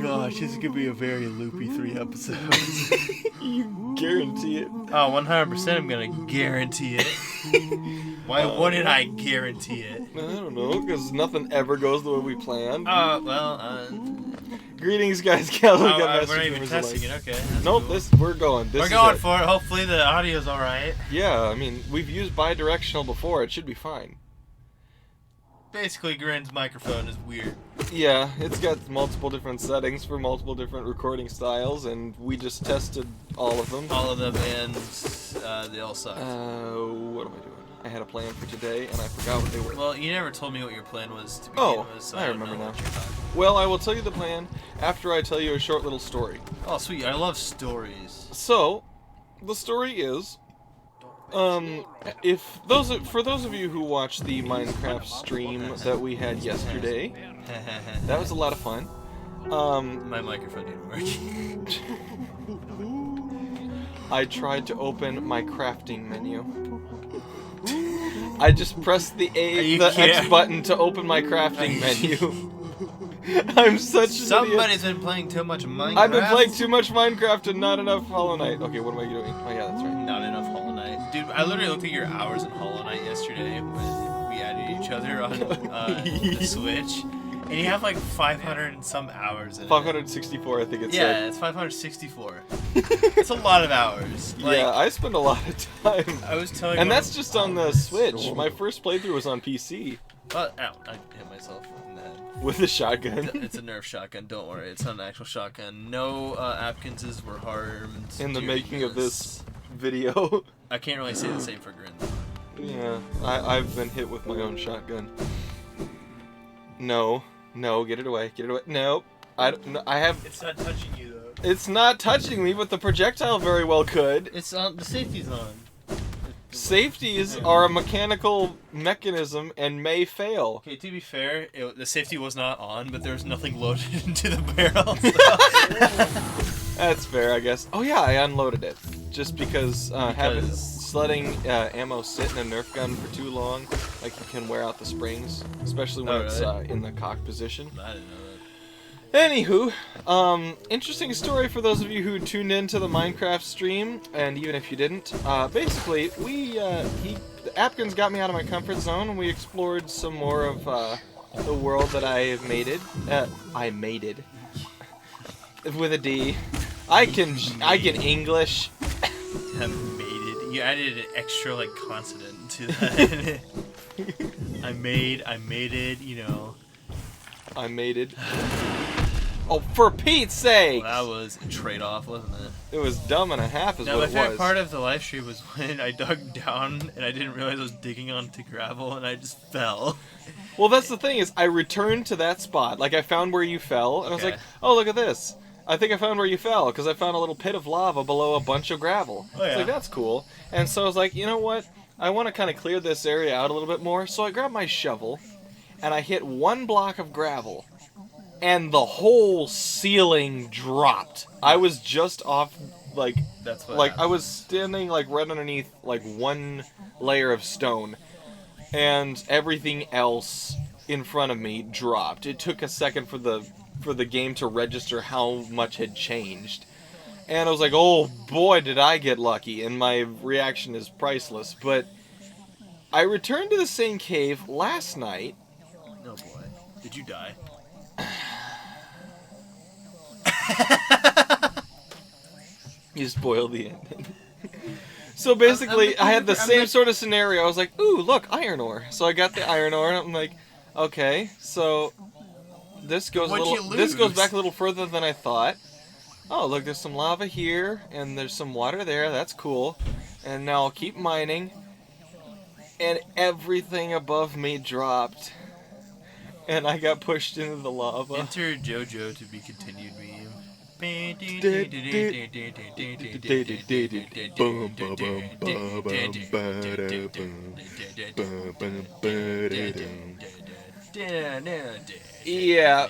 gosh, this is going to be a very loopy 3 episodes. You guarantee it? Oh, 100% I'm going to guarantee it. Why wouldn't I guarantee it? I don't know, because nothing ever goes the way we planned. Greetings, guys. We're not even testing it. Okay. Nope, cool. We're going. We're going for it. Hopefully the audio's all right. Yeah, I mean, we've used bidirectional before. It should be fine. Basically, Grin's microphone is weird. Yeah, it's got multiple different settings for multiple different recording styles, and we just tested all of them. All of them, and they all suck. What am I doing? I had a plan for today, and I forgot what they were. Well, you never told me what your plan was to begin with, so I remember now. Well, I will tell you the plan after I tell you a short little story. Oh, sweet. I love stories. So, the story is, for those of you who watched the Minecraft stream that we had yesterday, that was a lot of fun. My microphone didn't work. I tried to open my crafting menu. I just pressed the X button to open my crafting menu. I'm such an Somebody's idiot. been playing too much Minecraft. I've been playing too much Minecraft and not enough Hollow Knight. Okay, what am I doing? Oh yeah, that's right. Not enough Hollow Knight. Dude, I literally looked at your hours in Hollow Knight yesterday when we added each other on the Switch. And you have like 500 and some hours in 564, I think it said. Yeah, it's 564. It's a lot of hours. Like, yeah, I spend a lot of time. I was telling and that's just on the Switch. My first playthrough was on PC. Ow, I hit myself in the head. With a shotgun. It's a Nerf shotgun, don't worry. It's not an actual shotgun. No Apkinses were harmed. In the making of this video. I can't really say the same for Grin. Yeah, I've been hit with my own shotgun. No, get it away, Nope. I have... It's not touching you, though. It's not touching me, but the projectile very well could. It's on. The safety's on. Safeties are a mechanical mechanism and may fail. Okay, to be fair, the safety was not on, but there was nothing loaded into the barrel. So. That's fair, I guess. Oh yeah, I unloaded it. Just because letting ammo sit in a Nerf gun for too long, like you can wear out the springs, especially when it's in the cock position. I didn't know that. Anywho, interesting story for those of you who tuned into the Minecraft stream, and even if you didn't. Basically, Apkinz got me out of my comfort zone, and we explored some more of the world that I have mated. I mated with a D. I can English. Mated. You added an extra like consonant to that. I mated. You know. I mated. Oh, for Pete's sake! Well, that was a trade-off, wasn't it? It was dumb and a half is now, what it my favorite was. part of the live stream was when I dug down and I didn't realize I was digging onto gravel and I just fell. Well, that's the thing is I returned to that spot. Like, I found where you fell, and I was like, oh, look at this. I think I found where you fell, because I found a little pit of lava below a bunch of gravel. Oh, yeah. It's like, that's cool. And so I was like, you know what? I want to kind of clear this area out a little bit more. So I grabbed my shovel, and I hit one block of gravel. And the whole ceiling dropped. I was just off, like, I was standing, like, right underneath, like, one layer of stone. And everything else in front of me dropped. It took a second for the game to register how much had changed. And I was like, oh boy, did I get lucky. And my reaction is priceless. But I returned to the same cave last night. Oh boy. Did you die? You spoiled the ending. So basically, I had the same sort of scenario. I was like, ooh, look, iron ore. So I got the iron ore, and I'm like, okay, so this goes back a little further than I thought. Oh, look, there's some lava here, and there's some water there. That's cool. And now I'll keep mining. And everything above me dropped. And I got pushed into the lava. Enter JoJo to be continued meme. Yeah.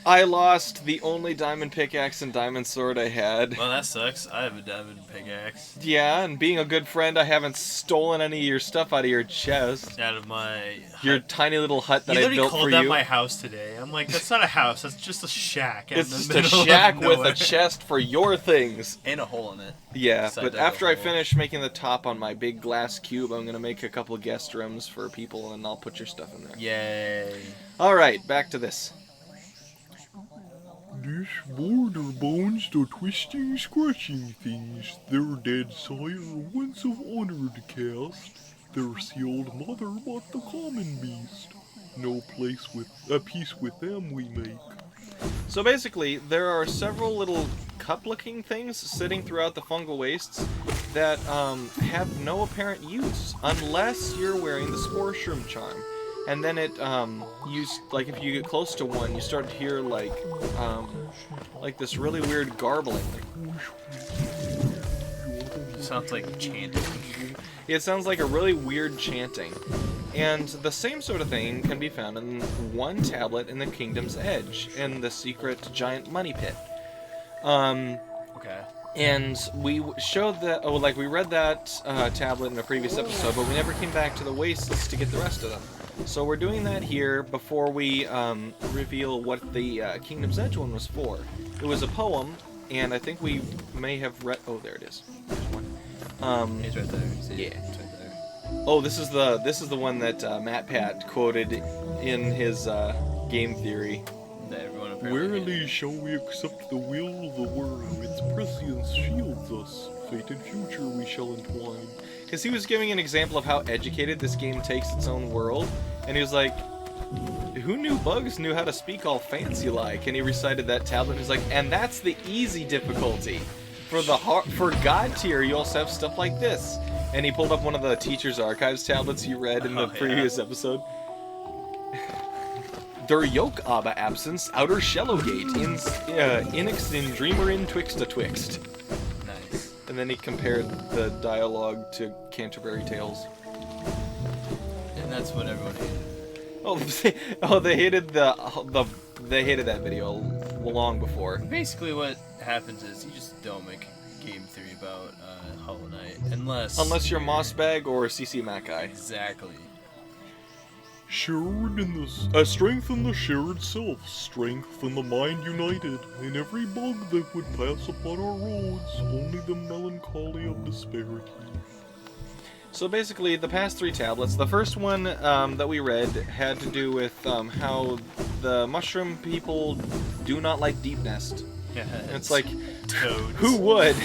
I lost the only diamond pickaxe and diamond sword I had. Well, that sucks. I have a diamond pickaxe. Yeah, and being a good friend, I haven't stolen any of your stuff out of your chest. Out of my Your hut. tiny little hut that You I literally built for called that you. my house today. I'm like, that's not a house. That's just a shack. out It's in just the a middle of shack with nowhere. a chest for your things. And a hole in it. Yeah, Side but dug a after I hole. finish making the top on my big glass cube, I'm gonna make a couple of guest rooms for people, and I'll put your stuff in there. Yay. Alright, back to this. This border bones the twisting, scratching things. Their dead sire once of honored caste. Their sealed mother but the common beast. No place with a peace with them we make. So basically, there are several little cup-looking things sitting throughout the fungal wastes that have no apparent use unless you're wearing the spore shroom charm. And then it, like if you get close to one, you start to hear like this really weird garbling. Sounds like chanting. It sounds like a really weird chanting. And the same sort of thing can be found in one tablet in the Kingdom's Edge, in the secret giant money pit. Okay. And we showed that, we read that tablet in a previous episode, but we never came back to the wastes to get the rest of them. So we're doing that here before we reveal what the Kingdom's Edge one was for. It was a poem, and I think we may have read... Oh, there it is. There's one. It's right there. See it? Yeah. It's right there. Oh, this is the one that Matt Pat quoted in his game theory. That everyone apparently hated. Warily shall we accept the will of the worm, its prescience shields us. Fate and future we shall entwine. Because he was giving an example of how educated this game takes its own world, and he was like, who knew bugs knew how to speak all fancy like? And he recited that tablet, and he's like, and that's the easy difficulty. For God tier, you also have stuff like this. And he pulled up one of the Teacher's Archives tablets you read in the previous episode. Der yoke aber absence, outer shallow gate, inix in dreamer in twixt a twixt. Nice. And then he compared the dialogue to Canterbury Tales. And that's what everyone hated. They hated they hated that video long before. Basically, what happens is you just don't make a game theory about Hollow Knight Unless you're Mossbag or CC Mackay. Exactly. Shared in the strength in the shared self, strength in the mind united. In every bug that would pass upon our roads, only the melancholy of disparity. So basically, the past three tablets, the first one that we read had to do with how the mushroom people do not like Deep Nest. Yeah. It's like, toads. who would?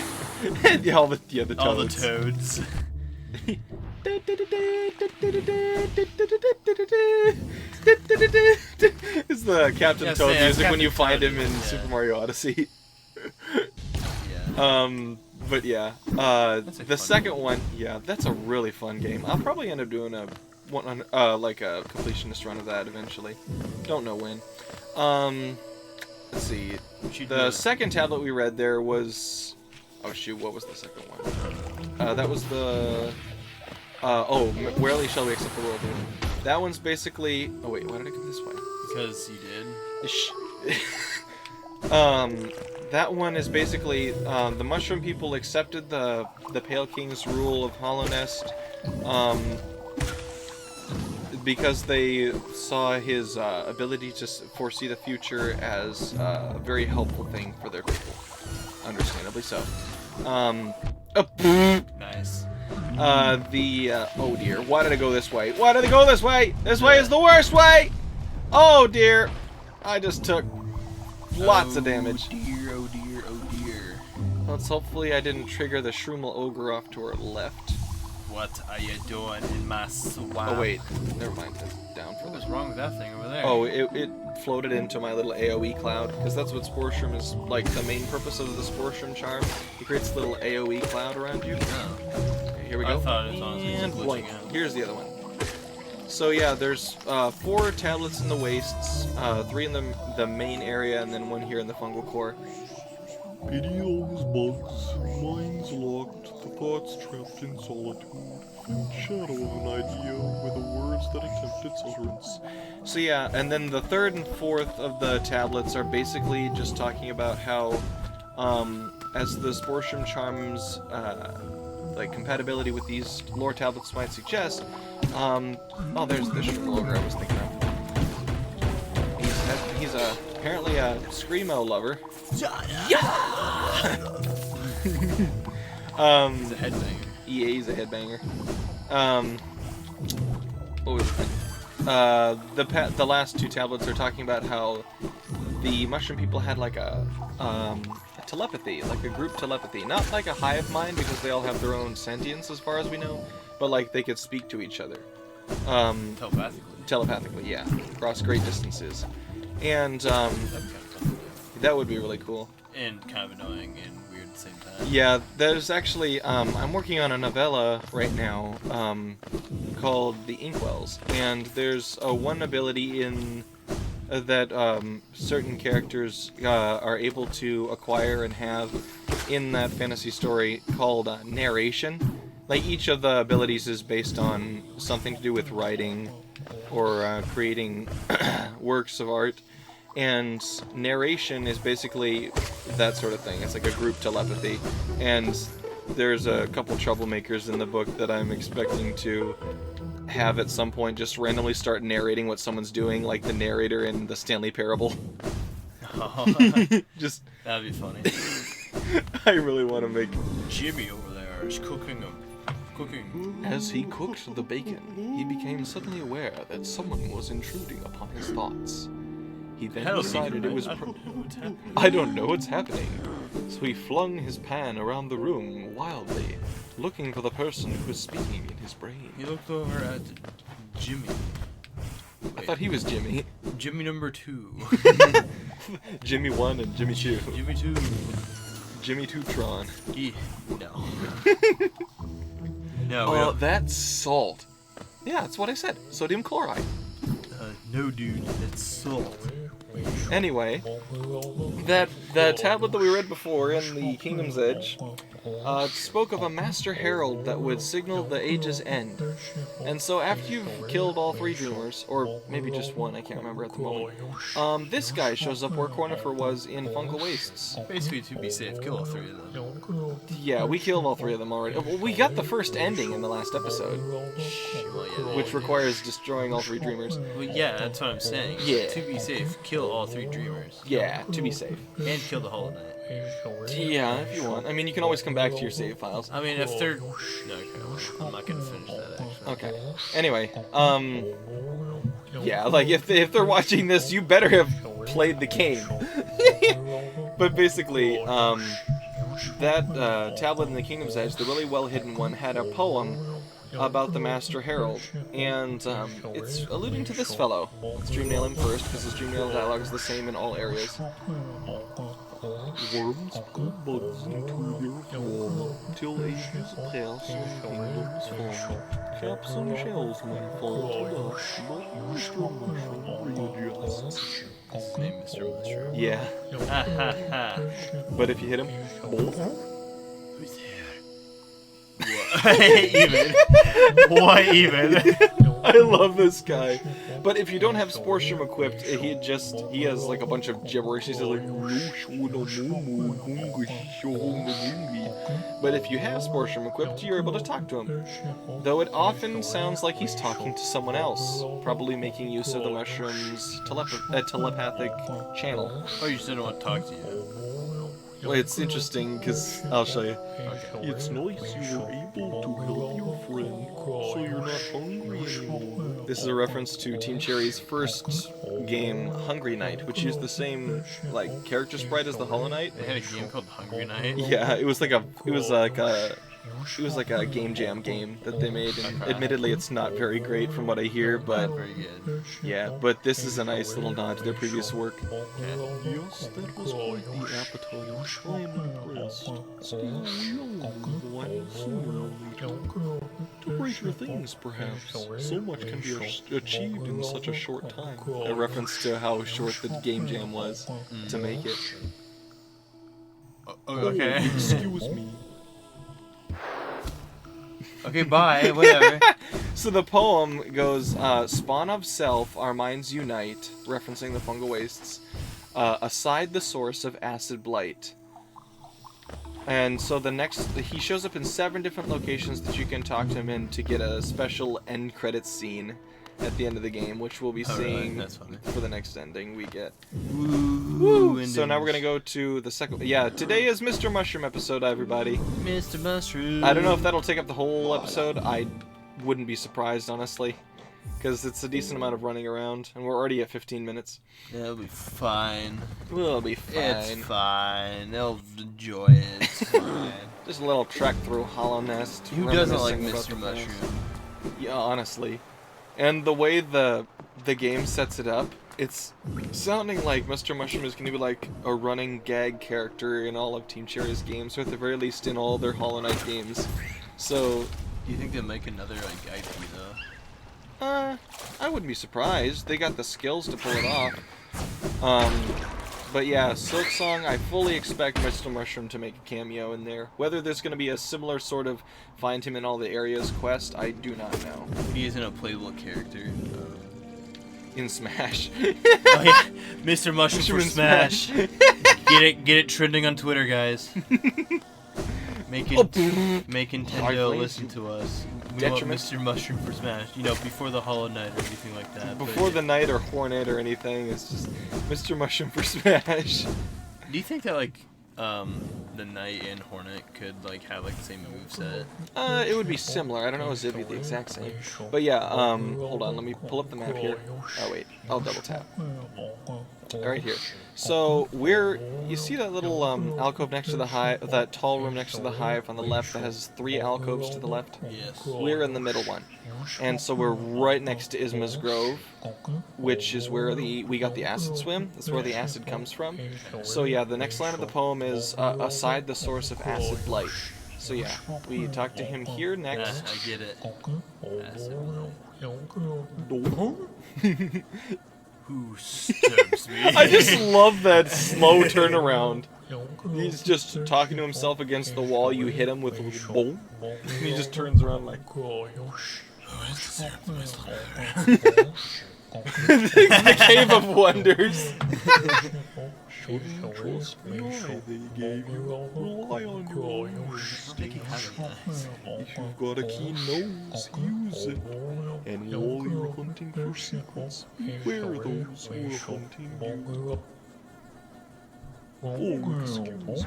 All the toads. All the toads. It's the Captain Yes, Toad yeah, music when Captain you find Toad, him in yeah. Super Mario Odyssey. Yeah. But yeah, That's a the fun second one, yeah, that's a really fun game. I'll probably end up doing a completionist run of that eventually. Don't know when. Let's see. The second tablet we read there was, oh shoot, what was the second one? That was the, Wherely Shall We Accept the World? That one's basically. Oh wait, why did I go this way? Because you did. That one is basically the mushroom people accepted the Pale King's rule of Hollow Nest because they saw his ability to foresee the future as a very helpful thing for their people. Understandably so. Nice. Oh dear, why did I go this way? Why did I go this way? This way is the worst way! Oh dear, I just took lots of damage. Oh dear, oh dear, oh dear. Let's hopefully I didn't trigger the Shroomal Ogre off to our left. What are you doing in my swamp? Oh wait, never mind, that's down What further. was wrong with that thing over there? Oh, it floated into my little AoE cloud, because that's what Spore Shroom is, like, the main purpose of the Spore Shroom charm. It creates a little AoE cloud around you. Oh. Okay, here we go. I thought it was honestly And just blank. glitching out. Here's the other one. So yeah, there's 4 tablets in the wastes, 3 in the main area, and then 1 here in the fungal core. Pity those bugs, minds locked, the thoughts trapped in solitude. Shadow of an idea with the words that attempt its utterance. So yeah, and then the third and fourth of the tablets are basically just talking about how, as the Sportium Charms, like compatibility with these lore tablets might suggest, oh, there's the Shrivel Ogre I was thinking of. He's apparently a Screamo lover. Yeah! He's a headbanger. Yeah, he's a headbanger. What was it? The last two tablets are talking about how the mushroom people had like a telepathy, like a group telepathy. Not like a hive mind because they all have their own sentience as far as we know, but like they could speak to each other. Telepathically, yeah. Across great distances. And That'd be kind of fun. that would be really cool. And kind of annoying and weird at the same time. Yeah, there's actually, I'm working on a novella right now called The Inkwells, and there's one ability in that certain characters are able to acquire and have in that fantasy story called narration. Like, each of the abilities is based on something to do with writing or creating works of art. And narration is basically that sort of thing. It's like a group telepathy. And there's a couple troublemakers in the book that I'm expecting to have at some point just randomly start narrating what someone's doing, like the narrator in the Stanley Parable. Oh, Just, that'd be funny. I really want to make... Jimmy over there is cooking. As he cooked the bacon, he became suddenly aware that someone was intruding upon his thoughts. He then decided it was... I don't know what's happening. So he flung his pan around the room wildly, looking for the person who was speaking in his brain. He looked over at Jimmy. I thought he was Jimmy. Jimmy number 2. Jimmy 1 and Jimmy 2. Jimmy 2. Jimmy 2-tron. No. No. Oh, that's salt. Yeah, that's what I said. Sodium chloride. No, dude. That's salt. Anyway, the tablet that we read before in the Kingdom's Edge spoke of a Master Herald that would signal the age's end. And so after you've killed all 3 Dreamers, or maybe just one, I can't remember at the moment, this guy shows up where Cornifer was in Fungal Wastes. Basically, to be safe, kill all 3 of them. Yeah, we killed all 3 of them already. Well, we got the first ending in the last episode, Well, yeah, which requires destroying all 3 Dreamers. Well, yeah, that's what I'm saying. Yeah. To be safe, kill all 3 Dreamers. Yeah, to be safe. And kill the Hollow Knight. Yeah, if you want. I mean, you can always come back to your save files. I mean, if they're... No, okay, I'm not gonna finish that, actually. Okay. Anyway, yeah, like, if they're watching this, you better have played the game. But basically, that tablet in the Kingdom's Edge, the really well-hidden one, had a poem about the Master Herald, and it's alluding to this fellow. Let's dreamnail him first, because his dreamnail dialogue is the same in all areas. Worms pull bugs into their thrall, till ages pass and kingdoms fall. Caps and shells may fall to dust, but Mr. Mushroom readjusts. His name is Mr. Mushroom. Yeah, Ha ha ha. but if you hit him, Who's there? What even? What even? I love this guy. But if you don't have Sportium equipped, he has like a bunch of gibberish. He's just like... But if you have Sportium equipped, you're able to talk to him. Though it often sounds like he's talking to someone else, probably making use of the mushroom's telepathic channel. Oh, you still don't want to talk to you. Well, it's interesting because I'll show you. Okay. It's nice you were able to help your friend, so you're not hungry anymore. This is a reference to Team Cherry's first game, Hungry Knight, which used the same like character sprite as the Hollow Knight. They had a game called Hungry Night. Yeah, it was like a game jam game that they made, and admittedly it's not very great from what I hear, but Not very good. yeah, but this is a nice little nod to their previous work. Yes, that was quite the appetite. I'm impressed. Still, we'll move on sooner or later. To greater things, perhaps. So much can be achieved in such a short time. A reference to how short the game jam was to make it. Oh, okay. Excuse me. Okay, bye. Whatever. So the poem goes, spawn of self, our minds unite, referencing the fungal wastes, aside the source of acid blight. And so he shows up in 7 different locations that you can talk to him in to get a special end credits scene at the end of the game, which we'll be seeing That's funny. for the next ending we get. Woo! So now we're gonna go to the second. Yeah, today is Mr. Mushroom episode, everybody. Mr. Mushroom. I don't know if that'll take up the whole episode. I wouldn't be surprised, honestly, because it's a decent amount of running around, and we're already at 15 minutes. Yeah, it'll be fine. We'll be fine. It's fine. They'll enjoy it. It's fine. Just a little trek through Hollow Nest. Who doesn't like reminiscing Mr. about the past. Mushroom? Yeah, honestly. And the way the game sets it up, it's sounding like Mr. Mushroom is going to be like a running gag character in all of Team Cherry's games, or at the very least in all their Hollow Knight games. So, Do you think they'll make another like IP though? I wouldn't be surprised. They got the skills to pull it off. But yeah, Silk Song, I fully expect Mr. Mushroom to make a cameo in there. Whether there's going to be a similar sort of find him in all the areas quest, I do not know. He isn't a playable character. In Smash. Oh yeah, Mr. Mushroom Mushroom for in Smash. Get it trending on Twitter, guys. Make Nintendo listen to us. We want Detriment. Mr. Mushroom for Smash. You know, before the Hollow Knight or anything like that. Before the Knight or Hornet or anything, it's just Mr. Mushroom for Smash. Do you think that like the Knight and Hornet could like have like the same moveset? It would be similar. I don't know if it'd be the exact same. But yeah, hold on, let me pull up the map here. Oh wait, I'll double tap. Right here. So you see that little alcove next to the hive, that tall room next to the hive on the left that has 3 alcoves to the left? Yes. We're in the middle one. And so we're right next to Isma's Grove, which is where we got the acid swim. That's where the acid comes from. So yeah, the next line of the poem is aside the source of acid blight. So yeah, we talk to him here next. I get it. Who disturbs me? I just love that slow turnaround. He's just talking to himself against the wall. You hit him with a little boom, and he just turns around like. The Cave of Wonders. Trust me, they gave you. Rely on your own instinct. If you've got a keen nose, use it. And while you're hunting for secrets, beware those who are hunting you. Oh, excuse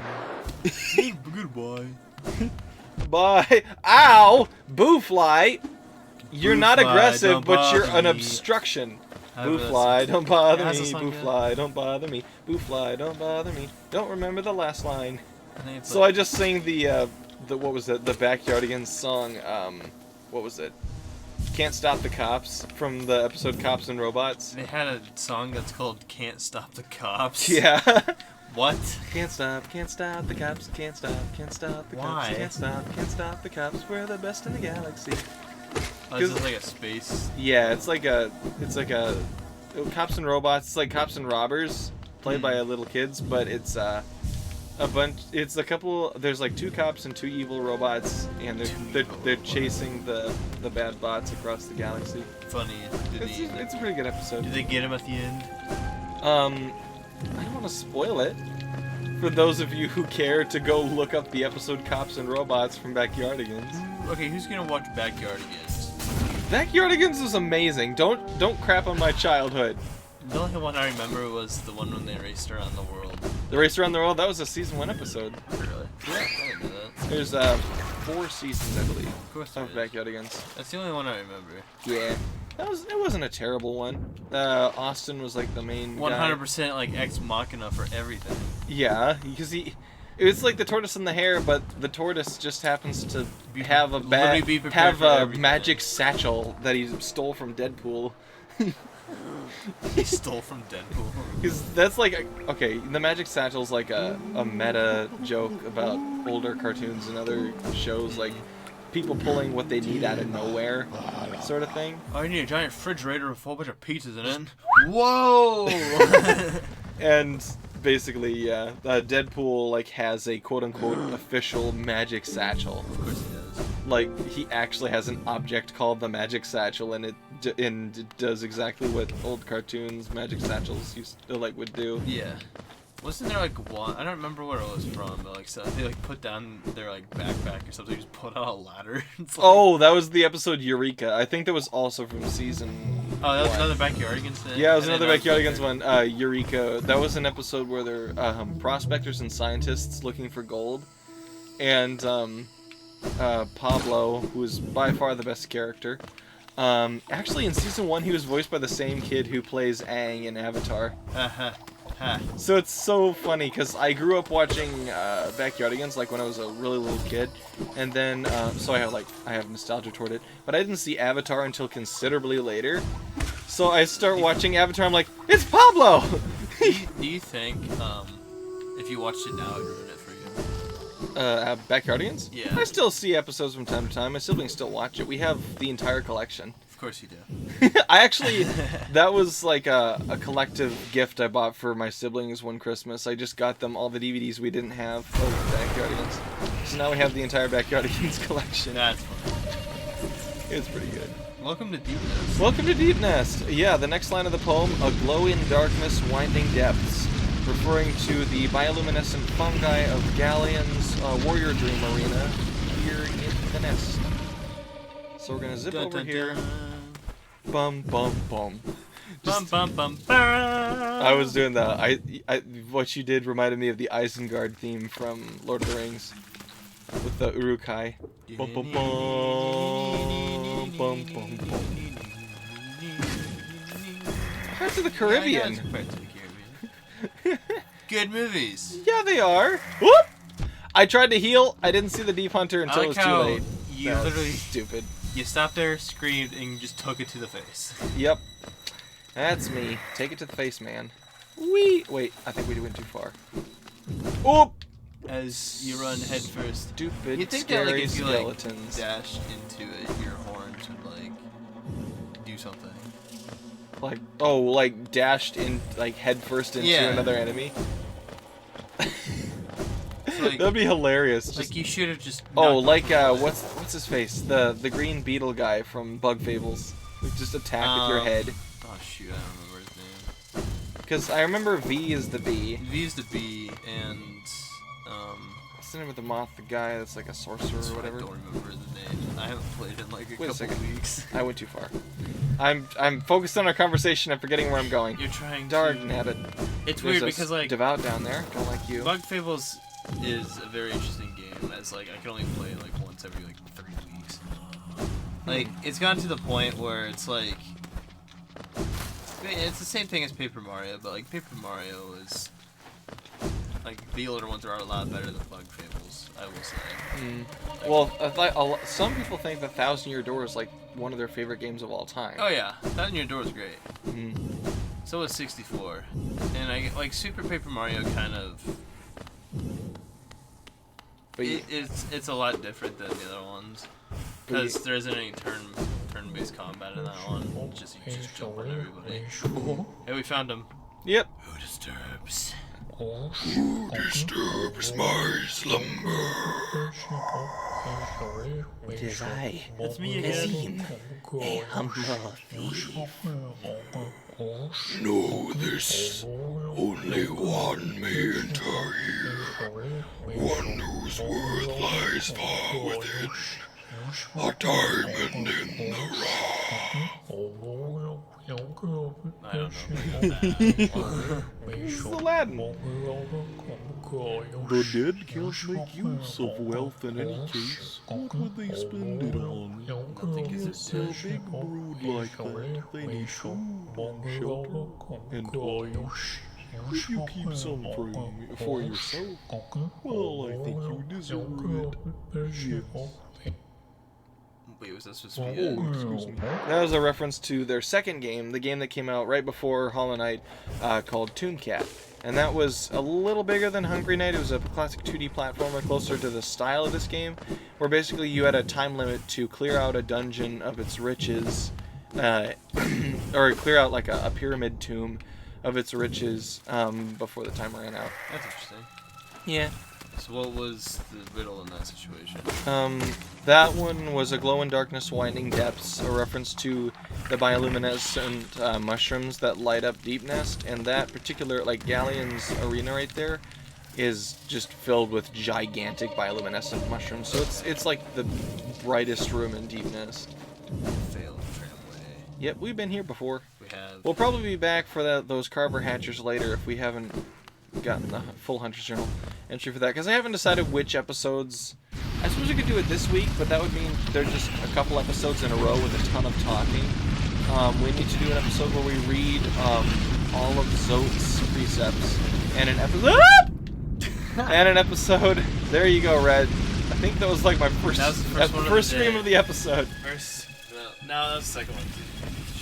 me. Goodbye. Bye. Ow! Boofly! You're not Boofly, aggressive, don't but you're bother an me. obstruction. I was- Boofly, don't bother Yeah, me. that's a song, Boofly, don't bother me. Boofly, don't bother me. Don't remember the last line. I think it's So like, I just sang the what was it? The Backyardigans song. What was it? Can't Stop the Cops from the episode Cops and Robots. they had a song that's called "Can't Stop the Cops." Yeah. What? Can't stop the cops. Can't stop the Why? cops. Can't stop the cops. We're the best in the galaxy. Oh, this is like a space. Yeah, it's like a Cops and Robots. It's like Cops and Robbers, played by little kids, but it's a bunch. It's a couple. There's like 2 cops and 2 evil robots, and they're chasing the bad bots across the galaxy. Funny. It's a pretty good episode. Did they get him at the end? I don't want to spoil it. For those of you who care to go look up the episode Cops and Robots from Backyardigans. Okay, who's gonna watch Backyardigans? Backyardigans was amazing. Don't crap on my childhood. The only one I remember was the one when they raced around the world. The Race Around the World, that was a season 1 episode. Really? Yeah. I didn't know that. There's 4 seasons, I believe, Of course there of is. Backyardigans. That's the only one I remember. Yeah. It wasn't a terrible one. Austin was like the main guy. 100% like Ex Machina for everything. Yeah, because it's like the tortoise and the hare, but the tortoise just happens to have a Literally be prepared for everything. magic satchel that he stole from Deadpool. He stole from Deadpool. Because that's like, okay, the magic satchel's like a meta joke about older cartoons and other shows, like people pulling what they need out of nowhere, sort of thing. Oh, I need a giant refrigerator with a whole bunch of pizzas in it. Whoa! And basically, yeah. Deadpool like has a quote-unquote official magic satchel. Of course he does. Like he actually has an object called the magic satchel, and it does exactly what old cartoons magic satchels would do. Yeah. Wasn't there like one? I don't remember where it was from, but like so they like put down their like backpack or something, just put out a ladder. It's like, Oh, that was the episode Eureka. I think that was also from season. oh, that was one. another Backyardigans thing. Yeah, it was And another then Backyardigans one. Eureka. That was an episode where they're prospectors and scientists looking for gold, and Pablo, who is by far the best character. Actually, in season 1, he was voiced by the same kid who plays Aang in Avatar. So it's so funny because I grew up watching Backyardigans like when I was a really little kid, and then so I have nostalgia toward it, but I didn't see Avatar until considerably later. So I start watching Avatar, I'm like, it's Pablo. Do you think if you watched it now, it would ruin it for you? Backyardigans? Yeah. I still see episodes from time to time. My siblings still watch it. We have the entire collection. Of course you do. I actually, that was like a collective gift I bought for my siblings one Christmas. I just got them all the DVDs we didn't have of Backyardigans. So now we have the entire Backyardigans collection. That's fun. It's pretty good. Welcome to Deep Nest. Welcome to Deep Nest. Yeah, the next line of the poem, a glow in darkness, winding depths, referring to the bioluminescent fungi of Galleon's warrior dream arena here in the nest. So we're gonna zip over here. Bum bum bum. Bum bum bum bum. I was doing the what you did reminded me of the Isengard theme from Lord of the Rings with the Uruk-hai. Bum bum bum bum bum bum. Pirates of the Caribbean. Yeah, Pirates of the Caribbean. Good movies. Yeah, they are. Whoop! I tried to heal. I didn't see the Deep Hunter until it was too late. You That's literally stupid. You stopped there, screamed, and you just took it to the face. Yep. That's me. Take it to the face, man. Wait, I think we went too far. Oop! As you run head first. Stupid, You think scary that like if you skeletons. like dashed into it, your horns would like do something. Like dashed in, like head first into Yeah. another enemy. Like, That'd be hilarious. like Just, you should have just. oh, knocked like what's his face? The green beetle guy from Bug Fables. Like just attack with your head. Oh shoot, I don't remember his name. Because I remember V is the bee. V is the bee, and What's the name of the moth? The guy that's like a sorcerer or whatever. I don't remember the name. I haven't played in like a Wait a couple second. weeks. I went too far. I'm focused on our conversation. I'm forgetting where I'm going. You're trying Darn to. nabbit. It's There's weird a because like devout down there. Don't like you. Bug Fables is a very interesting game. As like I can only play it like once every like 3 weeks. Like it's gotten to the point where it's like it's the same thing as Paper Mario, but like Paper Mario is like the older ones are a lot better than Bug Fables, I will say. Well, some people think that Thousand Year Door is like one of their favorite games of all time. Oh yeah, Thousand Year Door is great. Mm. So is 64, and I like Super Paper Mario kind of. But It's a lot different than the other ones because there isn't any turn-based combat in that one. It's just you just jump on everybody. Hey, we found him. Yep. Who disturbs? Who disturbs my slumber? It is I. That's me again. A humble thief. Know this. Only one may enter here. One whose worth lies far within. A diamond in the rough. I don't know. This is Aladdin. The dead can't make use of wealth in any case. What would they spend it on? Nothing is A big brood like that, they need food, shelter, and clothes. If you keep some for yourself, well, I think you deserve it. Yes. Wait, was that supposed to be it? Oh, excuse me. That was a reference to their second game, the game that came out right before Hollow Knight, called Tomb Cat. And that was a little bigger than Hungry Knight. It was a classic 2D platformer closer to the style of this game, where basically you had a time limit to clear out a dungeon of its riches, or clear out like a pyramid tomb of its riches before the time ran out. That's interesting. Yeah. So what was the riddle in that situation? That one was a glow-in-darkness winding depths, a reference to the bioluminescent mushrooms that light up Deep Nest, and that particular, like, Galleon's arena right there is just filled with gigantic bioluminescent mushrooms. So it's like the brightest room in Deep Nest. Failed tramway. Yep, we've been here before. We have. We'll probably be back for those Carver Hatchers later if we haven't gotten the full Hunter's Journal entry for that, because I haven't decided which episodes. I suppose we could do it this week, but that would mean there's just a couple episodes in a row with a ton of talking. We need to do an episode where we read all of Zote's precepts and an episode. And an episode. There you go, Red. I think that was like my first stream of the episode. No, that was the second one.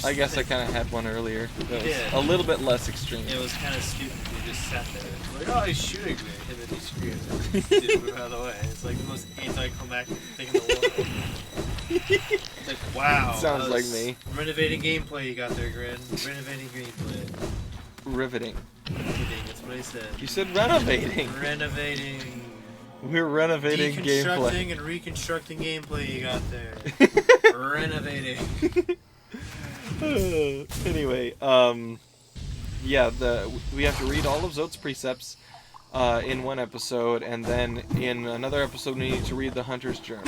I guess I kind of had one earlier. That was a little bit less extreme. It was kind of stupid. You just sat there. Like, oh, he's shooting me. And then he screams. And didn't move out of the way. It's like the most anticlimactic thing in the world. It's like, wow. Sounds like me. Renovating gameplay you got there, Grin. Renovating gameplay. Riveting. Riveting, that's what I said. You said renovating. Renovating. We're renovating gameplay. Deconstructing and reconstructing gameplay you got there. Renovating. Anyway, yeah, we have to read all of Zote's precepts in one episode, and then in another episode we need to read the Hunter's Journal.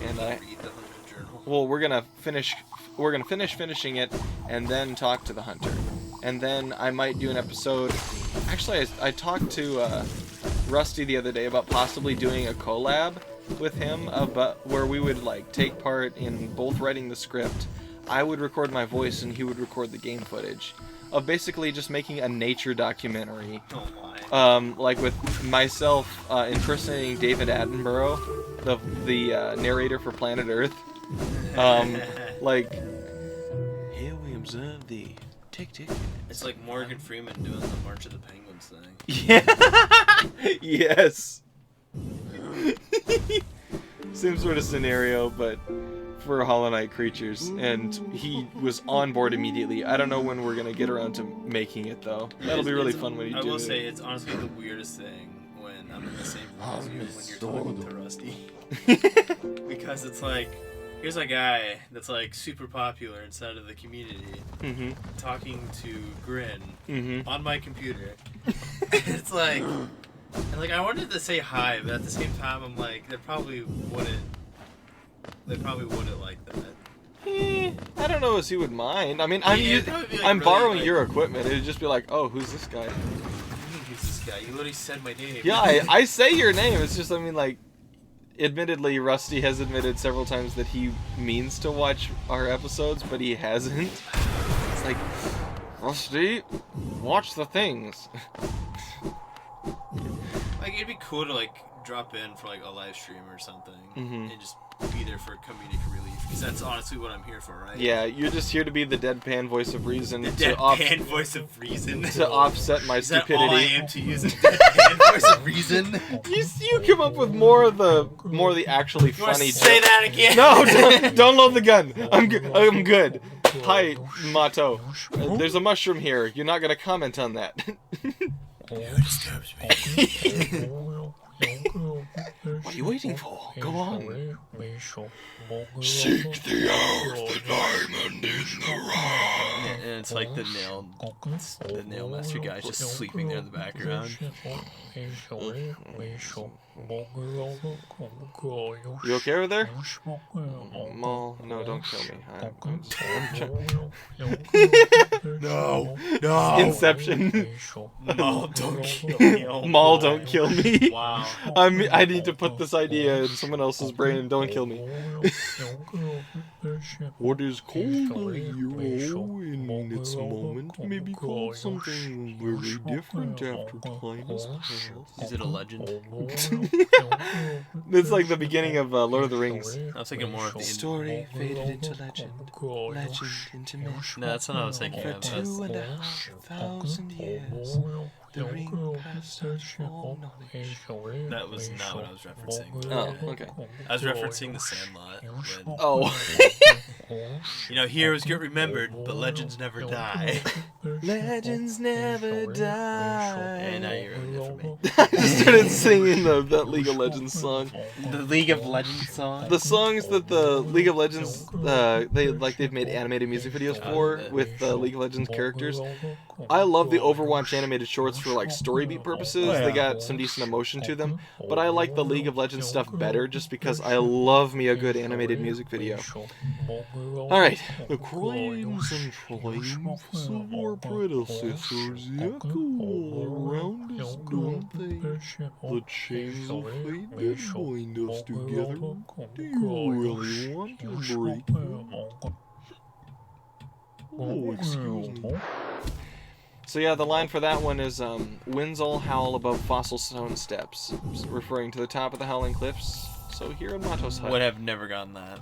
And read the Hunter's Journal. Well, we're gonna finish finishing it, and then talk to the Hunter. And then I might do an episode. Actually, I talked to Rusty the other day about possibly doing a collab with him about where we would like take part in both writing the script. I would record my voice and he would record the game footage of basically just making a nature documentary. Oh my. Like with myself impersonating David Attenborough, the narrator for Planet Earth. Like, here we observe the tick. It's like Morgan Freeman doing the March of the Penguins thing. Yeah. Yes. Same sort of scenario, but for Hollow Knight creatures, and he was on board immediately. I don't know when we're gonna get around to making it though. That'll be really fun when you do it. I will say it's honestly the weirdest thing when I'm in the same room as you when you're talking to Rusty. Because it's like, here's a guy that's like super popular inside of the community, talking to Grin on my computer. It's like, and like I wanted to say hi, but at the same time I'm like, they probably wouldn't like that. I don't know if he would mind. I mean, I'm really borrowing like, your equipment. It'd just be like, oh, who's this guy? Who's this guy? You literally said my name. Yeah, I say your name. It's just, I mean, like, admittedly, Rusty has admitted several times that he means to watch our episodes, but he hasn't. It's like, Rusty, watch the things. Like, it'd be cool to, like, drop in for, like, a live stream or something, and just be there for comedic relief, because that's honestly what I'm here for, right? Yeah, you're just here to be the deadpan voice of reason. The deadpan voice of reason? To offset my stupidity. Is that all I am to use a deadpan voice of reason? You come up with more of the actually funny jokes. Say that again? No, don't load the gun. I'm good. Hi, Mato. There's a mushroom here. You're not gonna comment on that. It disturbs me. What are you waiting for? Go on. Seek the earth, the diamond in the rock. And it's like the nail master guy just sleeping there in the background. You okay over there? Maul, no, don't kill me. No. Inception. Maul, don't kill me. Oh, Maul, don't kill me. Wow. I need to put this idea in someone else's brain and don't kill me. What is called a hero in its moment may be called something very different after time has passed. Is it a legend? It's like the beginning of Lord of the Rings. I was thinking more of the Story faded into legend, legend into myth. No, that's not what I was thinking For of. 2,500 years, The ring past all knowledge. That was not what I was referencing. Oh, okay. I was referencing The Sandlot. When, Oh. heroes get remembered, but legends never die. Legends never die. And now you ruined it for me. I just started singing that League of Legends song. The League of Legends song? The songs that the League of Legends, they've made animated music videos for with League of Legends characters. I love the Overwatch animated shorts for like story beat purposes. They got some decent emotion to them, but I like the League of Legends stuff better just because I love me a good animated music video. Alright. The crimes and triumphs of our predecessors echo all around us, don't they? The chains of fate that bind us together. Do you really want to break them? Oh, excuse me. So yeah, the line for that one is, winds all howl above fossil stone steps, referring to the top of the Howling Cliffs. So here in Matos Hut. Would have never gotten that.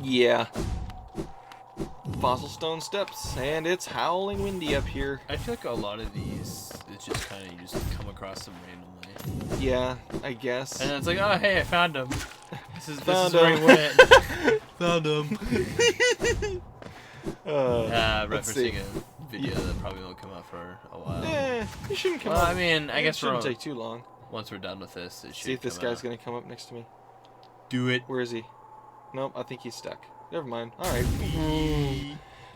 Yeah. Fossil stone steps, and it's howling windy up here. I feel like a lot of these, it's just kind of, you just come across them randomly. Yeah, I guess. And it's like, oh hey, I found him. This is Found where him. he went. Found him. Let's see. Referencing a video that probably won't come out for a while. You shouldn't come Well, up. I mean, I guess it shouldn't we're take too long. once we're done with this, it should See if this come guy's out. gonna come up next to me. Do it. Where is he? Nope, I think he's stuck. Never mind. Alright.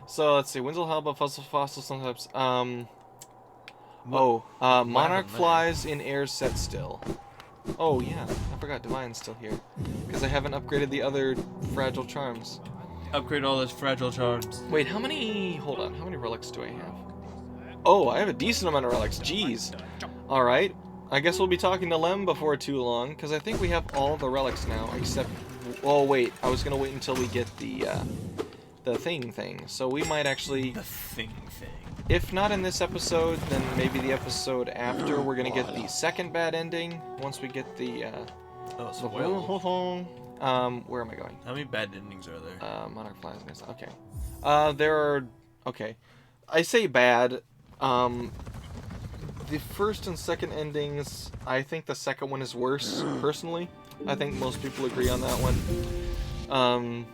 So let's see. Winds will howl above fossil sometimes. Monarch there? flies in air set still. Oh yeah, I forgot Divine's still here. Because I haven't upgraded the other fragile charms. Upgrade all those fragile charms. Wait, how many... Hold on, how many relics do I have? Oh, I have a decent amount of relics. Jeez. Alright. I guess we'll be talking to Lem before too long, because I think we have all the relics now, except... Oh, wait. I was going to wait until we get the thing. So we might actually... The thing. If not in this episode, then maybe the episode after, we're going to get the second bad ending, once we get the... Oh, spoiler. Where am I going? How many bad endings are there? Monarch flies against... Okay. There are... Okay. I say bad. The first and second endings, I think the second one is worse, personally. I think most people agree on that one.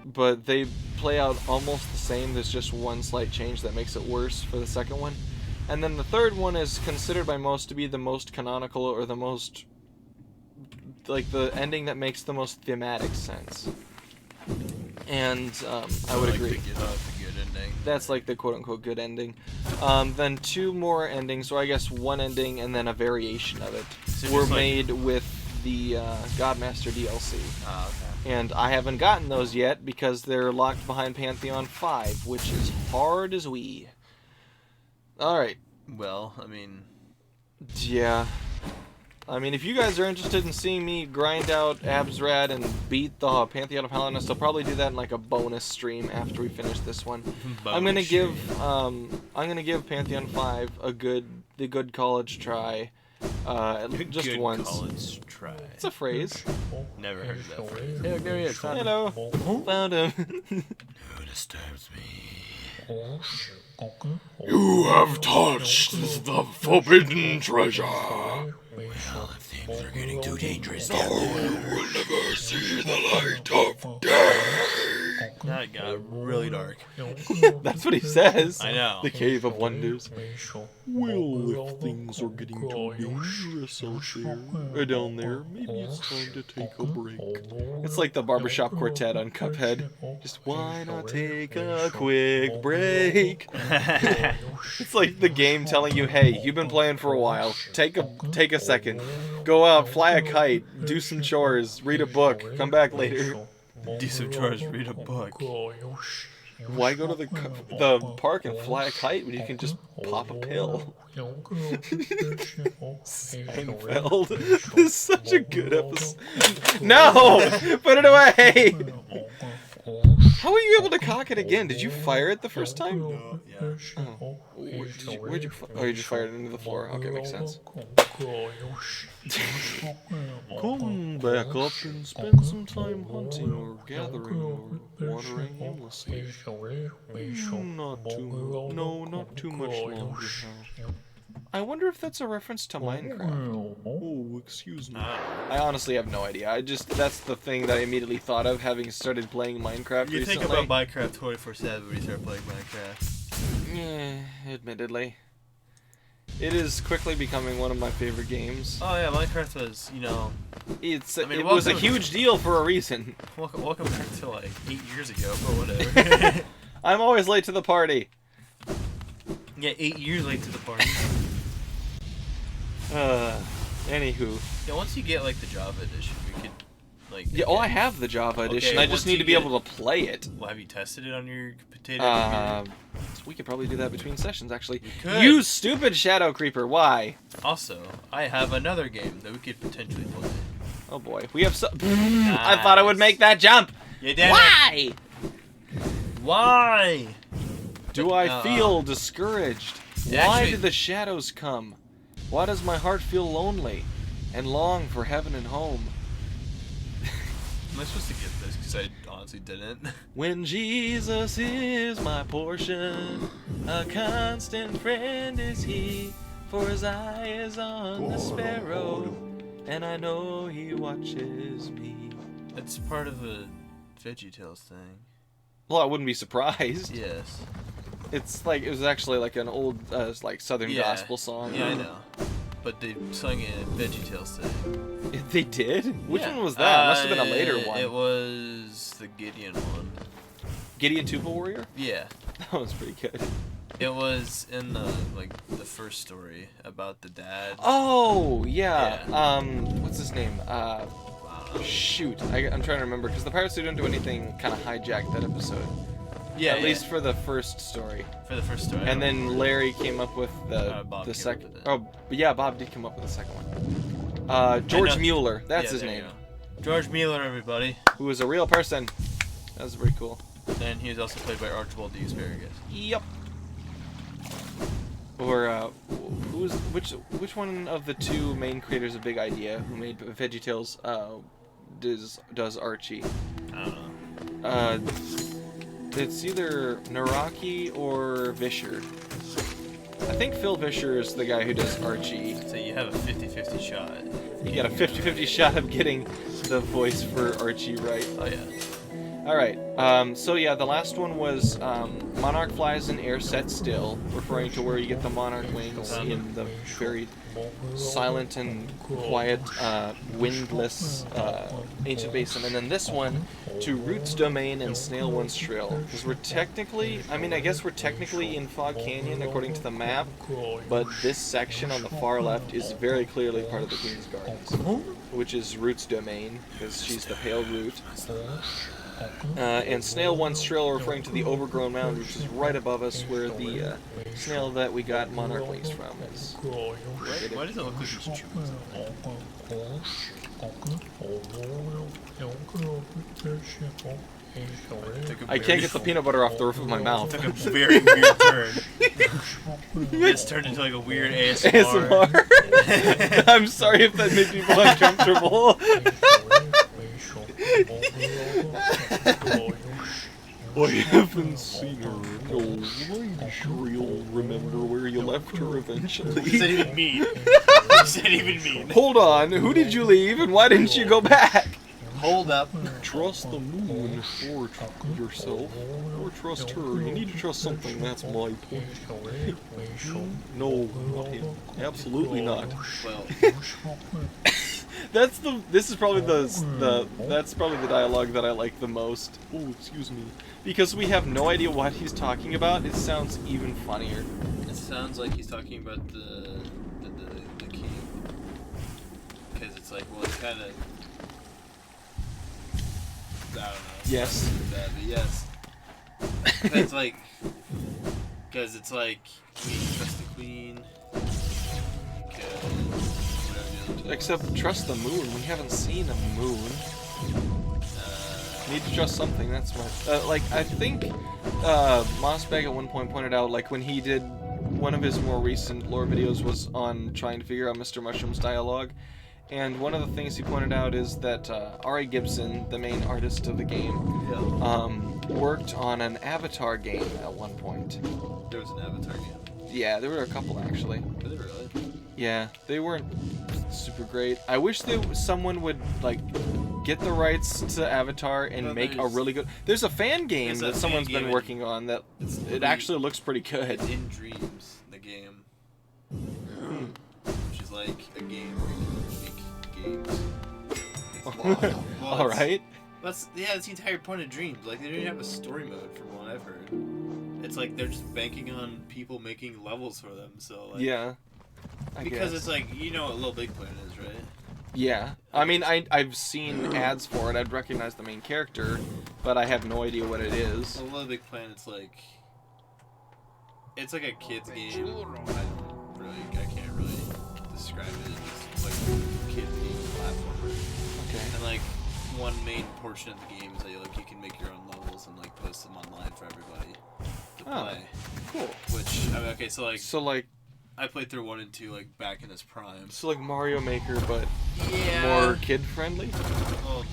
But they play out almost the same. There's just one slight change that makes it worse for the second one. And then the third one is considered by most to be the most canonical, or the most... like, the ending that makes the most thematic sense. And, I would agree. The good ending. That's like the quote-unquote good ending. Then two more endings, or I guess one ending and then a variation of it, So were just like- made with the Godmaster DLC. Oh, okay. And I haven't gotten those yet because they're locked behind Pantheon 5, which is hard as we. Alright. Well, I mean... Yeah. I mean, if you guys are interested in seeing me grind out Absrad and beat the Pantheon of Hallowness, I'll probably do that in like a bonus stream after we finish this one. I'm gonna give Pantheon 5 the good college try. Just good once. College try. It's a phrase. Never heard of that phrase. Hey, look, there he is. Found him. Hello. Found him. Who disturbs me? You have touched the forbidden treasure. Well, if things are getting too dangerous, No one will never see the light of day. that got really dark. That's what he says. I know. The Cave of Wonders. Well, if things are getting too dangerous out there, or down there, maybe it's time to take a break. It's like the barbershop quartet on Cuphead. Just why not take a quick break? It's like the game telling you, hey, you've been playing for a while. Take a second. Go out, fly a kite, do some chores, read a book, come back later. Do some chores, read a book. Why go to the park and fly a kite when you can just pop a pill? Seinfeld. This is such a good episode. No! Put it away! How were you able to cock it again? Did you fire it the first time? No, yeah. Oh. Where'd you oh, you just fired it into the floor. Okay, makes sense. Come back up and spend some time hunting or gathering or wandering aimlessly. Not too much longer now. I wonder if that's a reference to Minecraft. Oh, excuse me. I honestly have no idea. That's the thing that I immediately thought of, having started playing Minecraft You recently. think about Minecraft 24/7 when you start playing Minecraft. Yeah, admittedly. It is quickly becoming one of my favorite games. Oh yeah, Minecraft was, you know... It was a huge deal for a reason. Welcome back to like 8 years ago, but whatever. I'm always late to the party. Yeah, 8 years late to the party. Anywho. Yeah, once you get like the Java edition, we could like. Yeah, I have the Java edition. Okay, I just need to be able to play it. Well, have you tested it on your potato computer? We could probably do that between sessions, actually. We could. You stupid Shadow Creeper! Why? Also, I have another game that we could potentially play. Oh boy, we have so. I thought I would make that jump. You did. Why? Why? Do I feel discouraged? Yeah, Why actually- did the shadows come? Why does my heart feel lonely and long for heaven and home? Am I supposed to get this? Because I honestly didn't. When Jesus is my portion, a constant friend is he, for his eye is on the sparrow, and I know he watches me. It's part of the VeggieTales thing. Well, I wouldn't be surprised. Yes. It's like, it was actually like an old, like Southern gospel song. Yeah, I know. But they sung it in VeggieTales today. They did? Which Yeah. one was that? Must have been a later one. It was the Gideon one. Gideon Tuba Warrior? Yeah. That was pretty good. It was in the first story about the dad. Oh, yeah. Yeah. What's his name? Shoot. I'm trying to remember, because the pirates didn't do anything kind of hijacked that episode. Yeah, At least for the first story. for the first story. And then Larry came up with Bob the came second. up with it. Oh, yeah, Bob did come up with the second one. George Mueller, that's his there you name, go. George Mueller, everybody. who was a real person. That was pretty cool. And he was also played by Archibald D. Asparagus. Yep. Or which one of the two main creators of Big Idea, who made VeggieTales, does Archie? I don't know. It's either Naraki or Vischer. I think Phil Vischer is the guy who does Archie. So you have a 50-50 shot. You got a 50-50 shot of getting the voice for Archie right. Oh yeah. Alright, so yeah, the last one was Monarch flies in air set still, referring to where you get the monarch wings in the very silent and quiet, windless ancient basin. And then this one to Roots Domain and Snail One's Trail. Because we're technically, I guess we're technically in Fog Canyon according to the map, but this section on the far left is very clearly part of the Queen's Gardens, which is Roots Domain, because she's the pale root. And Snail One's Trail referring to the overgrown mound, which is right above us, where the snail that we got monarch wings from is. Why does it look like he's chewing something? I can't get the peanut butter off the roof of my mouth. Took a very weird turn. This turned into like a weird ASMR. ASMR. I'm sorry if that made people uncomfortable. I haven't seen her in a while. Sure you'll remember where you left her eventually. He said even mean. He said even mean. Hold on, who did you leave and why didn't you go back? Hold up. Trust the moon or yourself, or trust her. You need to trust something, that's my point. No, not him. Absolutely not. Well, This is probably that's probably the dialogue that I like the most. Oh, excuse me. Because we have no idea what he's talking about, it sounds even funnier. it sounds like he's talking about the king. Because it's like, well, it's kind of... I don't know. Yes. That, but yes. It's like... Because it's like, we trust the queen. Except trust the moon. We haven't seen a moon. Need to trust something. That's my I think Mossbag at one point pointed out, like when he did one of his more recent lore videos was on trying to figure out Mr. Mushroom's dialogue, and one of the things he pointed out is that Ari Gibson, the main artist of the game, worked on an Avatar game at one point. There was an Avatar game. Yeah, there were a couple actually. Did it really? Yeah, they weren't super great. I wish someone would like get the rights to Avatar and But make a there's- really good. There's a fan game There's a that fan someone's game been in- working on that It's it literally- actually looks pretty good. It's in Dreams, the game. Which is like a game where you can make games. Well, All right. That's the entire point of Dreams. Like, they don't even have a story mode from what I've heard. It's like they're just banking on people making levels for them. So like, Yeah. because guess. it's like, you know what Little Big Planet is, right? Yeah. I mean, I've seen ads for it. I'd recognize the main character, but I have no idea what it is. So Little Big Planet's like, it's like a kid's game. I can't really describe it. It's like a kid's game platformer. Okay. And like one main portion of the game is that you can make your own levels and like post them online for everybody to play. Cool. Which I mean, okay, so So I played through 1 and 2 like back in its prime. like Mario Maker, but Yeah. more kid friendly. Well,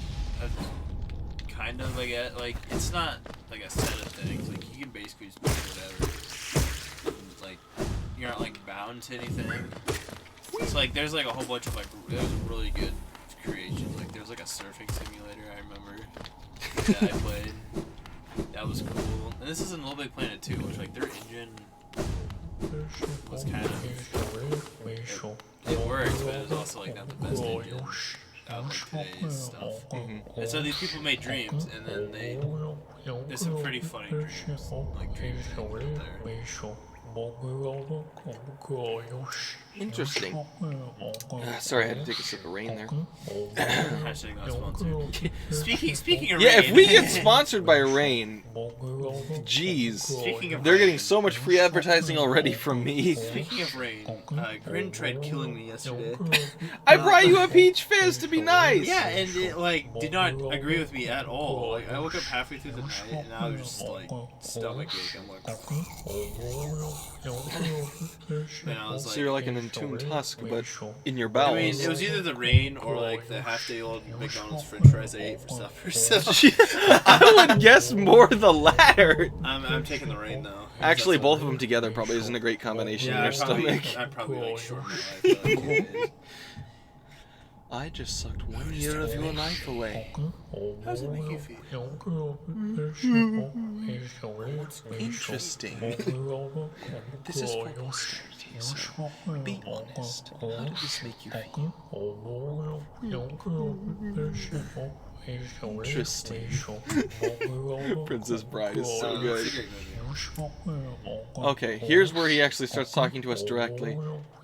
kind of. I guess like it's not like a set of things. Like you can basically just do whatever. And, like you're not like bound to anything. It's like there's like a whole bunch of like there's really good creations. Like there's like a surfing simulator I remember that I played. That was cool. And this is in Little Big Planet 2, which like their engine was kind of it works, but it's also like not the best engine out of like today's stuff. And so these people made Dreams, and then there's some pretty funny dreams, like dreams out there. Interesting. Sorry, I had to take a sip of rain there. Hashtag not sponsored. Speaking of Yeah, rain, if we get sponsored by Rain, jeez, Speaking of they're rain. getting so much free advertising already from me. Speaking of rain, Grin tried killing me yesterday. I brought you a peach fizz to be nice. Yeah, and it like did not agree with me at all. Like I woke up halfway through the night and I was just like stomach ache. I'm like, and I was So like, you're like an entombed husk, but in your I bowels. mean, it was either the rain or like the half-day-old McDonald's French fries I ate for supper. So I would guess more the latter. I'm taking the rain though. Actually, both of them together probably isn't a great combination in your stomach. I probably like shortened my life. I just sucked 1 year of your life away. How does it make you feel? Interesting. This is for posterity, so be honest. How did this make you feel? Interesting. Princess Bride is so good. Okay, here's where he actually starts talking to us directly.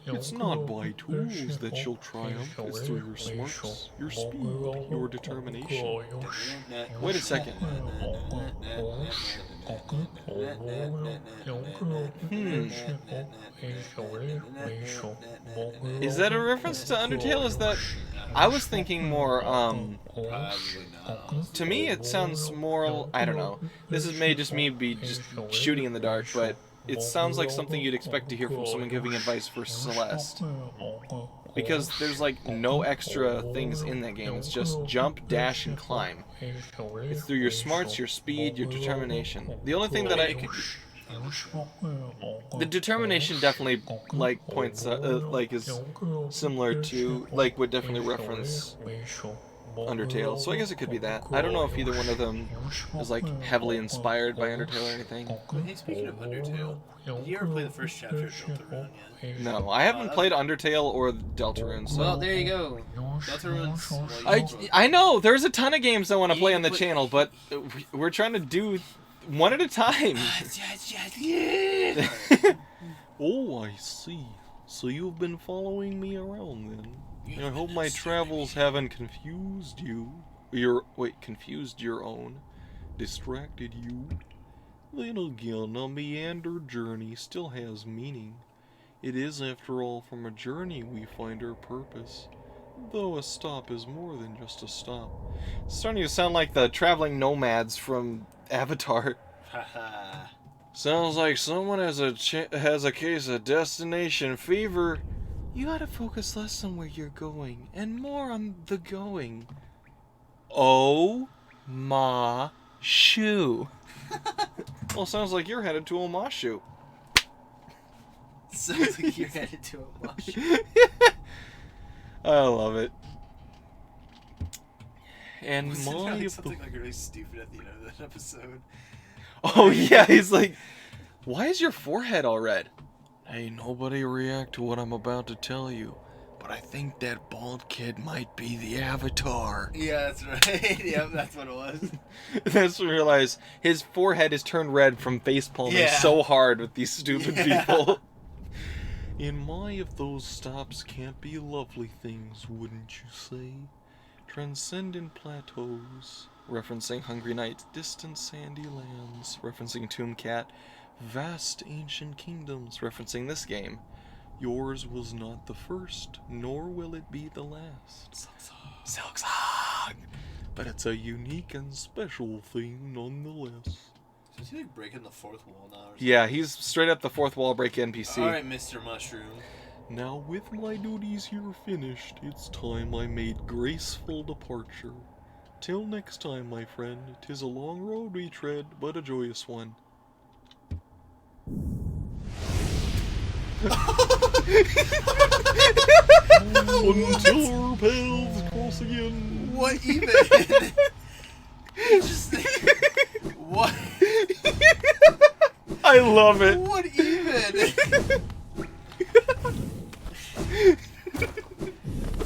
It's not by tools that you'll triumph, it's through your smarts, your speed, your determination. Wait a second. Is that a reference to Undertale? Is that... I was thinking more, Probably not. to me it sounds more... I don't know. This is may just me be just shooting in the dark, but it sounds like something you'd expect to hear from someone giving advice for Celeste. Because there's like no extra things in that game. It's just jump, dash, and climb. It's through your smarts, your speed, your determination. The only thing that the determination definitely like points like is similar to like would definitely reference Undertale. So I guess it could be that. I don't know if either one of them is like heavily inspired by Undertale or anything. Hey, speaking of Undertale, did you ever play the first chapter of Deltarune yet? No, I haven't played Undertale or Deltarune. So Well, there you go. Deltarune's. I know there's a ton of games I want to play on the channel, but we're trying to do one at a time. Oh, I see. So you've been following me around then. I hope my travels haven't confused you. Confused your own. Distracted you. Then again, a meandered journey still has meaning. It is, after all, from a journey we find our purpose. Though a stop is more than just a stop. It's starting to sound like the traveling nomads from Avatar. Haha. Sounds like someone has a case of destination fever. You gotta focus less on where you're going and more on the going. Oh ma shoe. Well, sounds like you're headed to Omashu. Sounds like you're headed to a mush. I love it. And Wasn't my... like something like really stupid at the end of that episode. Oh yeah, he's like, why is your forehead all red? Hey, nobody react to what I'm about to tell you, but I think that bald kid might be the Avatar. Yeah, that's right. Yeah, that's what it was. That's when I realized his forehead is turned red from facepalming so hard with these stupid people. In my if those stops can't be lovely things, wouldn't you say? Transcendent plateaus, referencing Hungry Night, distant sandy lands, referencing Tomb Cat, vast ancient kingdoms, referencing this game. Yours was not the first, nor will it be the last. Silk Song! But it's a unique and special thing nonetheless. So is he like breaking the fourth wall now? Or something? Yeah, he's straight up the fourth wall break NPC. Alright, Mr. Mushroom. Now with my duties here finished, it's time I made graceful departure. Till next time, my friend, 'tis a long road we tread, but a joyous one. Until our paths cross again. What even? Just what? I love it. What even?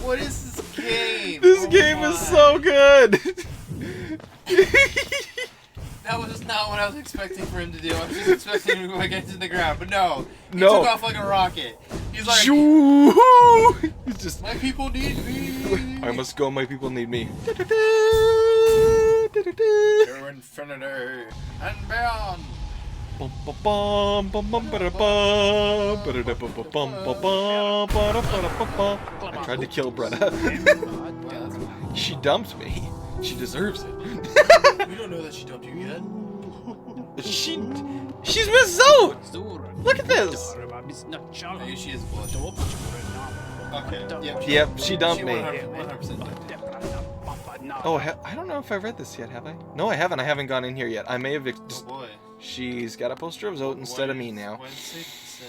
What is this game? This game is so good. That was not what I was expecting for him to do. I was just expecting him to go against the ground, but no. He No. took off like a rocket. He's like, He's just, my people need me. I must go, my people need me. To infinity and beyond. I tried to kill Bretta. She dumped me. She deserves it. We don't know that she dumped you yet. She's Miss Zoe! Look at this! Maybe she is blushing. Okay. Yep, she dumped She me. 100% dumped. Oh, I don't know if I've read this yet, have I? No, I haven't. I haven't gone in here yet. I may have... Oh boy. She's got a poster of Zote instead of me now. Why did it say sin?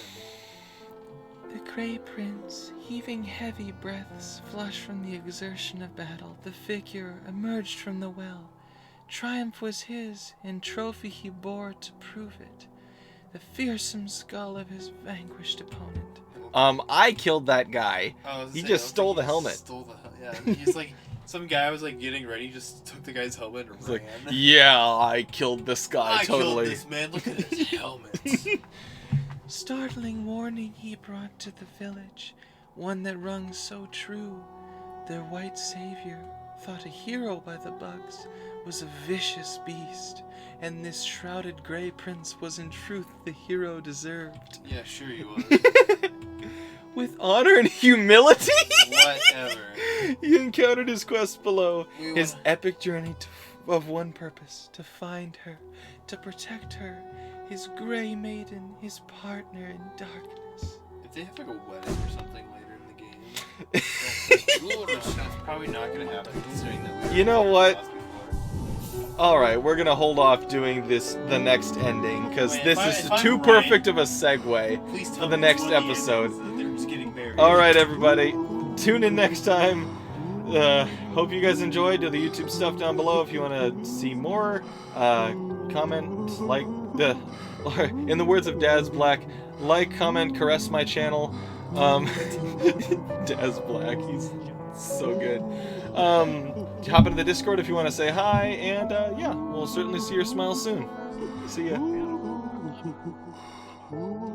The Grey Prince, heaving heavy breaths, flushed from the exertion of battle, the figure emerged from the well. Triumph was his, and trophy he bore to prove it. The fearsome skull of his vanquished opponent. I killed that guy. He just stole the helmet. Yeah, he's like, some guy was like getting ready, just took the guy's helmet and He's ran. like, yeah, I killed this guy, I totally. killed this man, look at his helmet. Startling warning he brought to the village, one that rung so true. Their white savior, thought a hero by the bugs, was a vicious beast, and this shrouded Grey Prince was in truth the hero deserved. Yeah, sure he was. With honor and humility? Whatever. He encountered his quest below, We his wanna- epic journey of one purpose, to find her, to protect her, his Grey Maiden, his partner in darkness. If they have like a wedding or something later in the game, that's probably not gonna happen considering that we You know what? lost before. Alright, we're gonna hold off doing the next ending, because Wait, this if is I'm too right, perfect of a segue Please tell for the me next which one of the episode. endings that they're just getting married. Alright, everybody, tune in next time. Hope you guys enjoyed. Do the YouTube stuff down below if you want to see more. Comment, like, in the words of Daz Black, like, comment, caress my channel. Daz Black, he's so good. Hop into the Discord if you want to say hi, and yeah, we'll certainly see your smile soon. See ya. Ooh.